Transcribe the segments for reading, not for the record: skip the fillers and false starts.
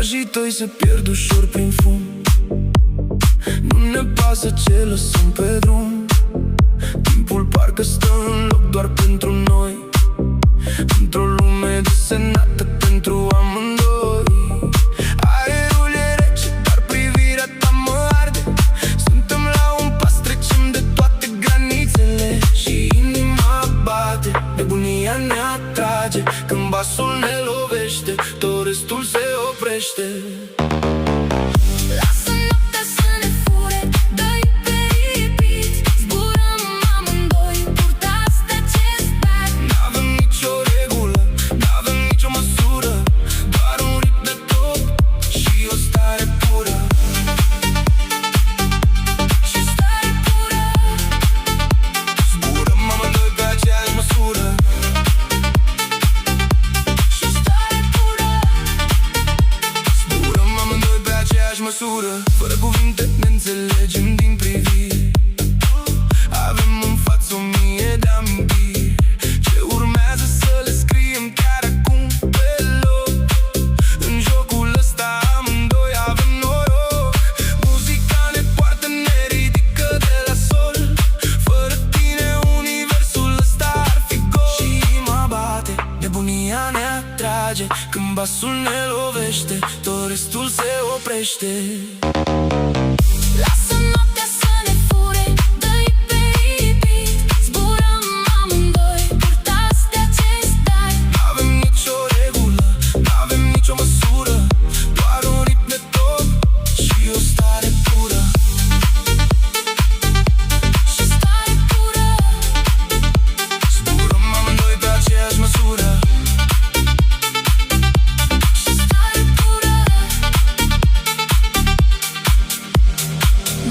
Pașii tăi se pierd ușor prin fum. Nu ne pasă ce lăsăm pe drum. Timpul parcă stă în loc doar pentru noi, într-o lume desenată pentru amândoi. Aerul e rece, dar privirea ta mă arde. Suntem la un pas, trecem de toate granițele. Și inima bate, nebunia ne atrage. Când basul ne lovește, tot restul se oprește. Lasă noaptea să ne fure, dă-i pe repeat. Zburăm amândoi, purtați de acest beat. N-avem nicio regulă, n-avem nicio măsură, doar un ritm de top și o stare pură. Și stare pură. Zburăm amândoi pe aceeași măsură. Și stare pură. Zburăm amândoi pe aceeași măsură. Fără cuvinte ne înțelegem din priviri. Avem în față 1000 de amintiri ce urmează să le scriem chiar acum pe loc. În jocul ăsta amândoi avem noroc. Muzica ne poartă, ne ridică de la sol. Fără tine universul ăsta ar fi gol. Și inima bate, nebunia ne atrage. Când basul ne lovește, tot restul se oprește. Lasă noaptea să ne fure, dă-i pe repeat. Zburăm amândoi, purtați de acest beat. N-avem nicio regulă, n-avem nicio măsură, doar un ritm de top și o stare pură. Și stare pură. Zburăm amândoi pe aceeași măsură. Și stare pură.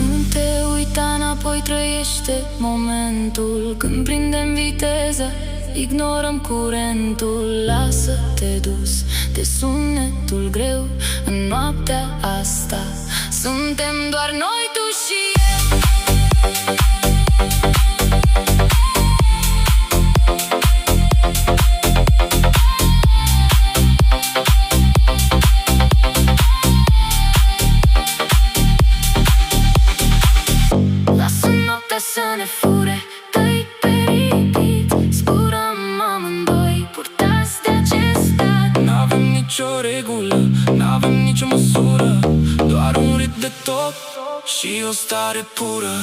Nu te uita înapoi, trăiește momentul. Când prindem viteză, ignorăm curentul. Lasă-te dus de sunetul greu. În noaptea asta suntem doar noi, tu și eu. Lasă noaptea să ne fure, dă-i pe repeat. Zburăm amândoi, purtați de acest beat. N-avem nicio regulă, n-avem nicio măsură, doar un ritm de top și o stare pură.